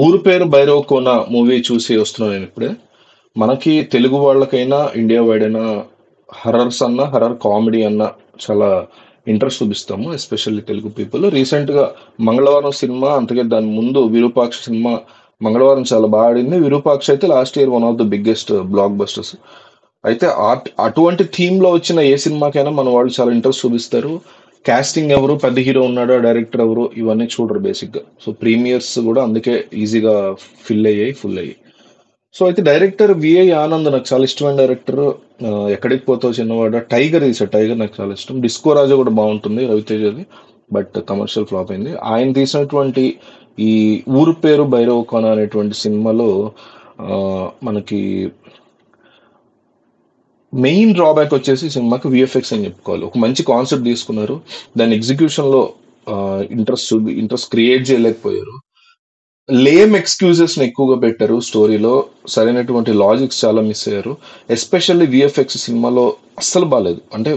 ఊరు పేరు భైరవ కోన మూవీ చూసి వస్తున్నాను నేను ఇప్పుడే. మనకి తెలుగు వాళ్ళకైనా ఇండియా వైడ్ అయినా హర్రర్స్ అన్న హర్రర్ కామెడీ అన్న చాలా ఇంట్రెస్ట్ చూపిస్తాము, ఎస్పెషల్లీ తెలుగు పీపుల్. రీసెంట్ గా మంగళవారం సినిమా, అంతకే దాని ముందు విరూపాక్ష సినిమా. మంగళవారం చాలా బాగా ఆడింది, విరూపాక్ష అయితే last year one of the biggest black busters. అయితే అటువంటి థీమ్ లో వచ్చిన ఏ సినిమాకైనా మన వాళ్ళు చాలా ఇంట్రెస్ట్ చూపిస్తారు. కాస్టింగ్ ఎవరు, పెద్ద హీరో ఉన్నాడా, డైరెక్టర్ ఎవరు, ఇవన్నీ చూడరు బేసిక్ గా. సో ప్రీమియర్స్ కూడా అందుకే ఈజీగా ఫుల్ అయ్యాయి. సో అయితే డైరెక్టర్ విఐ ఆనంద్ నాకు చాలా ఇష్టమైన డైరెక్టర్. ఎక్కడికి పోతావు చిన్నవాడ, టైగర్ తీసాడు. టైగర్ నాకు చాలా ఇష్టం. డిస్కో రాజా కూడా బాగుంటుంది, రవితేజది. బట్ కమర్షియల్ ఫ్లాప్ అయింది. ఆయన తీసినటువంటి ఈ ఊరు పేరు భైరవ కోన అనేటువంటి సినిమాలో ఆ, మనకి మెయిన్ డ్రాబ్యాక్ వచ్చేసి సినిమాకి విఎఫ్ఎక్స్ అని చెప్పుకోవాలి. ఒక మంచి కాన్సెప్ట్ తీసుకున్నారు, దాని ఎగ్జిక్యూషన్ లో ఇంట్రెస్ట్ క్రియేట్ చేయలేకపోయారు. లేమ్ ఎక్స్క్యూజెస్ ని ఎక్కువగా పెట్టారు స్టోరీలో. సరైనటువంటి లాజిక్స్ చాలా మిస్ అయ్యారు. ఎస్పెషల్లీ విఎఫ్ఎక్స్ సినిమాలో అస్సలు బాగాలేదు. అంటే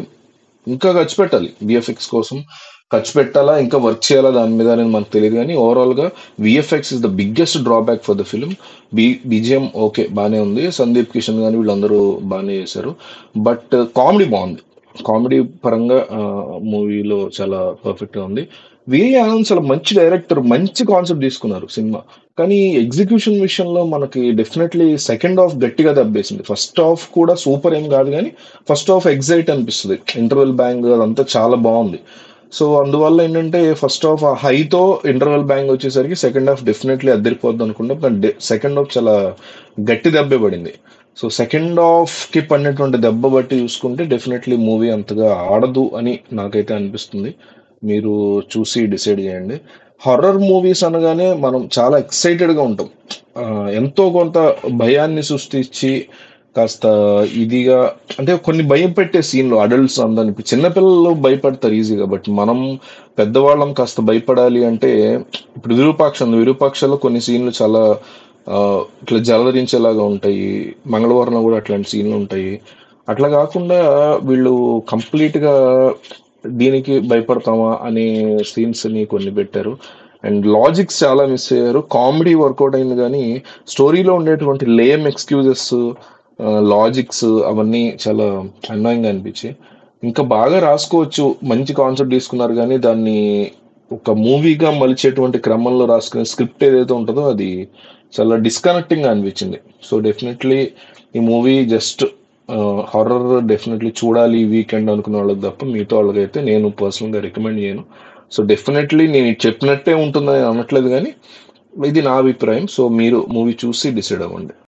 ఇంకా ఖర్చు పెట్టాలి విఎఫ్ఎక్స్ కోసం, ఖర్చు పెట్టాలా ఇంకా వర్క్ చేయాలా దాని మీద అనేది మనకు తెలియదు. కానీ ఓవరాల్ గా VFX is the biggest drawback for the film. BGM okay బానే ఉంది, సందీప్ కిషన్ కానీ వీళ్ళందరూ బాగానే చేశారు. బట్ కామెడీ బాగుంది. కామెడీ పరంగా మూవీలో చాలా పర్ఫెక్ట్ గా ఉంది. విఐ ఆనంద్ చాలా మంచి డైరెక్టర్, మంచి కాన్సెప్ట్ తీసుకున్నారు సినిమా. కానీ ఎగ్జిక్యూషన్ విషయంలో మనకి డెఫినెట్లీ సెకండ్ హాఫ్ గట్టిగా దెబ్బేసింది. ఫస్ట్ హాఫ్ కూడా సూపర్ ఏం కాదు, కానీ ఫస్ట్ హాఫ్ ఎగ్జైట్ అనిపిస్తుంది. ఇంటర్వెల్ బ్యాంగ్ అదంతా చాలా బాగుంది. సో అందువల్ల ఏంటంటే ఫస్ట్ హాఫ్ ఆ హైతో ఇంటర్వెల్ బ్యాంగ్ వచ్చేసరికి సెకండ్ హాఫ్ డెఫినెట్లీ అద్దరిపోద్ది అనుకుంటాం. కానీ సెకండ్ హాఫ్ చాలా గట్టి దెబ్బే పడింది. సో సెకండ్ హాఫ్ కి పడినటువంటి దెబ్బ బట్టి చూసుకుంటే డెఫినెట్లీ మూవీ అంతగా ఆడదు అని నాకైతే అనిపిస్తుంది. మీరు చూసి డిసైడ్ చేయండి. హర్రర్ మూవీస్ అనగానే మనం చాలా ఎక్సైటెడ్ గా ఉంటాం. ఆ, ఎంతో కొంత భయాన్ని సృష్టించి కాస్త ఇదిగా, అంటే కొన్ని భయం పెట్టే సీన్లు అడల్ట్స్ అందరికి, చిన్నపిల్లలు భయపడతారు ఈజీగా. బట్ మనం పెద్దవాళ్ళం కాస్త భయపడాలి అంటే, ఇప్పుడు విరూపాక్ష ఉంది. విరూపాక్షలో కొన్ని సీన్లు చాలా ఆ, ఇట్లా జలధరించేలాగా ఉంటాయి. మంగళవారంలో కూడా అట్లాంటి సీన్లు ఉంటాయి. అట్లా కాకుండా వీళ్ళు కంప్లీట్ గా దీనికి భయపడతామా అనే సీన్స్ ని కొన్ని పెట్టారు. అండ్ లాజిక్స్ చాలా మిస్ అయ్యారు. కామెడీ వర్కౌట్ అయింది కానీ స్టోరీలో ఉండేటువంటి లేమ్ ఎక్స్క్యూజెస్, లాజిక్స్ అవన్నీ చాలా అన్యాయంగా అనిపించాయి. ఇంకా బాగా రాసుకోవచ్చు, మంచి కాన్సెప్ట్ తీసుకున్నారు కానీ దాన్ని ఒక మూవీగా మలిచేటువంటి క్రమంలో రాసుకునే స్క్రిప్ట్ ఏదైతే ఉంటుందో అది చాలా డిస్కనెక్టింగ్ గా అనిపించింది. సో డెఫినెట్లీ ఈ మూవీ జస్ట్ హారర్ డెఫినెట్లీ చూడాలి ఈ వీకెండ్ అనుకునే వాళ్ళకి తప్ప మిగతా వాళ్ళకైతే నేను పర్సనల్ గా రికమెండ్ చేయను. సో డెఫినెట్లీ నేను ఇది చెప్పినట్టే ఉంటుందని అనట్లేదు, కానీ ఇది నా అభిప్రాయం. సో మీరు మూవీ చూసి డిసైడ్ అవ్వండి.